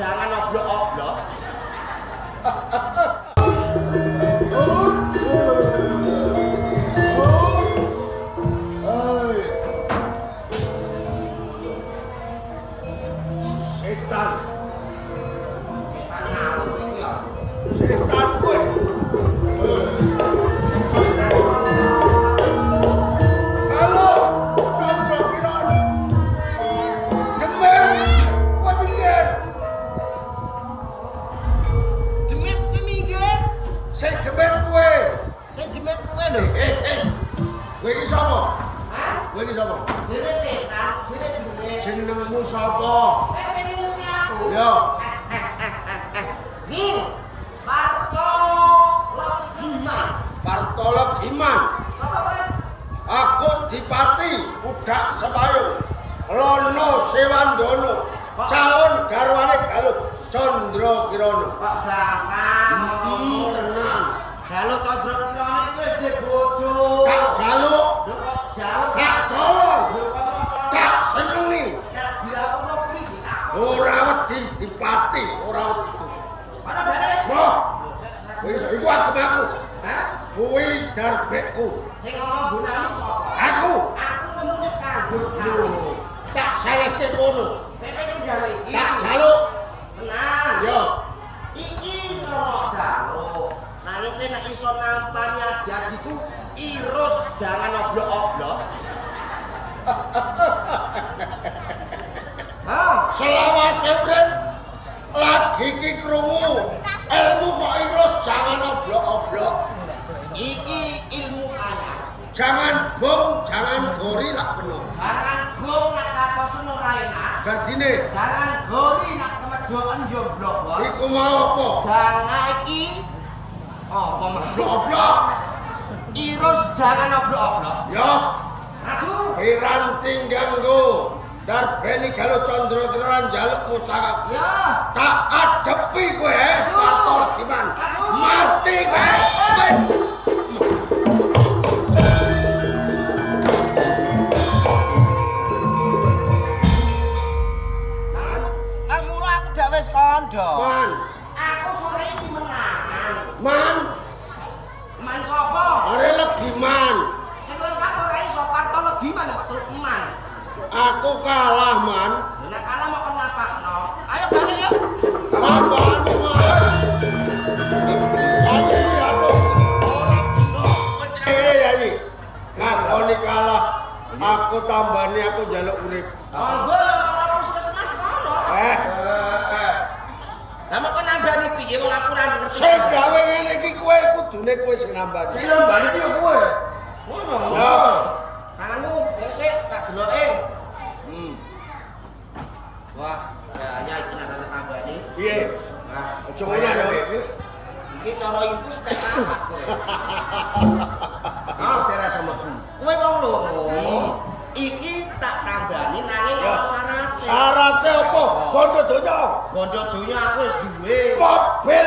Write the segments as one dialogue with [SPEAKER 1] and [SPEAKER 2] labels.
[SPEAKER 1] jangan oblok-oblok.
[SPEAKER 2] Setan.
[SPEAKER 1] Setan ngawur iki ya.
[SPEAKER 2] Setan kowe. Halo, Chandra Kiran. Demen, kowe minggir.
[SPEAKER 1] Demit kuwi minggir.
[SPEAKER 2] Sing demen kowe.
[SPEAKER 1] Sing demit kuwi lho.
[SPEAKER 2] Kowe iki sapa?
[SPEAKER 1] Hah?
[SPEAKER 2] Kowe iki sapa?
[SPEAKER 1] Jere setan, jere demit.
[SPEAKER 2] Jenengmu sapa?
[SPEAKER 1] Pengen ngerti aku.
[SPEAKER 2] Ya,
[SPEAKER 1] Parto Legiman.
[SPEAKER 2] Partolok Himan.
[SPEAKER 1] Sapa kowe?
[SPEAKER 2] Aku Dipati Udak Sepayu. Lono Sewandono. Calon garwane Galuh Chandra Kirana.
[SPEAKER 1] Kok gampang ngomongmu.
[SPEAKER 2] Tenan.
[SPEAKER 1] Halo Chandra Kirana iki wis duwe bojo.
[SPEAKER 2] Tak jaluk,
[SPEAKER 1] Lho kok jauh?
[SPEAKER 2] tak colong,
[SPEAKER 1] Lho kok mau
[SPEAKER 2] tak senengi.
[SPEAKER 1] Nek dilaporno polisi aku.
[SPEAKER 2] Ora wedi Dipati, ora wedi setuju.
[SPEAKER 1] Mana balik?
[SPEAKER 2] Moh, wis iku agamaku.
[SPEAKER 1] Hah?
[SPEAKER 2] Kuwi darbekku.
[SPEAKER 1] Sing ngomong gunamu sapa?
[SPEAKER 2] Aku.
[SPEAKER 1] Aku menulis kanggo kamu.
[SPEAKER 2] Yo, tak salehke ngono.
[SPEAKER 1] Pepe ku jare iki.
[SPEAKER 2] Tak jaluk.
[SPEAKER 1] Tenang.
[SPEAKER 2] Yo,
[SPEAKER 1] Iki sono jaluk. Nanging kowe nek iso ngampani aji-ajiku irus jangan oblok-oblok.
[SPEAKER 2] selawase urip lagi ki krungu. Ilmu kok irus jangan oblok-oblok.
[SPEAKER 1] Iki ilmu anyar.
[SPEAKER 2] Jangan bong, jangan gori lak penuh.
[SPEAKER 1] Jangan gong nak katosen ora enak.
[SPEAKER 2] Dadine
[SPEAKER 1] Jangan gori nak kemedokan yo blok.
[SPEAKER 2] iku mau apa?
[SPEAKER 1] Jangan iki apa mah?
[SPEAKER 2] Oblok-oblok.
[SPEAKER 1] Irus jangan oblok-oblok.
[SPEAKER 2] Yo,
[SPEAKER 1] Maju.
[SPEAKER 2] piranti ganggu. Darbeni Galuh Chandra Kirana njaluk mustahak.
[SPEAKER 1] Ya.
[SPEAKER 2] Tak adepi kowe, Parto Legiman. Mati kowe.
[SPEAKER 1] Kamu aku dak wis kandha.
[SPEAKER 2] Man,
[SPEAKER 1] Aku sore iki menangan.
[SPEAKER 2] man,
[SPEAKER 1] Man sapa?
[SPEAKER 2] are Legiman.
[SPEAKER 1] Sing lengkap ora iso Parto Legiman maksud eman.
[SPEAKER 2] Aku kalah, man.
[SPEAKER 1] Nek kalah mau kon ngapakno. Ayo balik yuk.
[SPEAKER 2] Rasane, man. Yayi, aku ora bisa. Yayi, ngakoni kalah. Aku tambani aku njaluk urip.
[SPEAKER 1] Monggo ora puskesmas kono. Lah mau kon nambani piye wong aku ora ngerti.
[SPEAKER 2] Sing gawe ngene iki kowe kudune kowe sing nambani.
[SPEAKER 3] Sing nambani iki yo kowe.
[SPEAKER 1] Ngono.
[SPEAKER 2] Ya.
[SPEAKER 1] Tanganmu sik tak deloke. Wah, kayaknya iki nang tambani.
[SPEAKER 2] Piye?
[SPEAKER 1] Nah,
[SPEAKER 2] Aja ngono ya.
[SPEAKER 1] iki cara impus tek apa kowe.
[SPEAKER 3] Ah, saya rasa mlebu.
[SPEAKER 1] Kowe wong loro. Iki tak tambani nanging
[SPEAKER 2] Ya.
[SPEAKER 1] ono syaraté.
[SPEAKER 2] Syaraté apa? Bondo donya.
[SPEAKER 1] Bondo donya aku wis duwe.
[SPEAKER 2] Mobil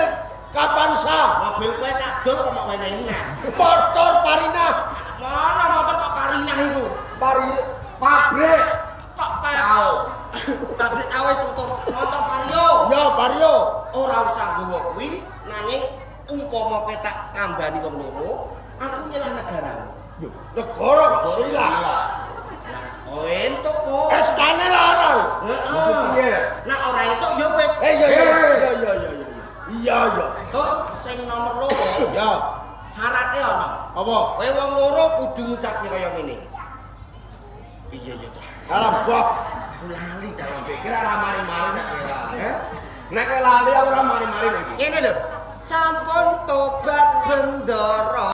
[SPEAKER 2] Kapansa.
[SPEAKER 1] Mobil kowe kadol kok mau menehi neh.
[SPEAKER 2] Motor Parina.
[SPEAKER 1] Mana motor kok karinah iku?
[SPEAKER 2] Pabrik.
[SPEAKER 1] Kok pao. Pabrik awis tutup. Motor Vario.
[SPEAKER 2] Ya, Vario.
[SPEAKER 1] Ora usah nggowo kuwi nanging umpama kowe tak tambani wong loro, aku nyelah negaramu.
[SPEAKER 2] Negara kok silang.
[SPEAKER 1] Oh entuk kok.
[SPEAKER 2] SK-ne larang.
[SPEAKER 1] Heeh. Nek ora entuk ya wis.
[SPEAKER 2] Iya. Iya.
[SPEAKER 1] Tur sing nomor loro.
[SPEAKER 2] Ya,
[SPEAKER 1] Syaratnya ono.
[SPEAKER 2] apa?
[SPEAKER 1] Kowe wong loro kudu ngucapke kaya ngene. Iya ya, Cak.
[SPEAKER 2] Alam bab.
[SPEAKER 1] Lali jangan
[SPEAKER 3] Pikir ora mari-mari nek kowe lali. Nek kowe lali aku ora mari-mari iki.
[SPEAKER 1] Ngene lho. Sampun tobat bendoro.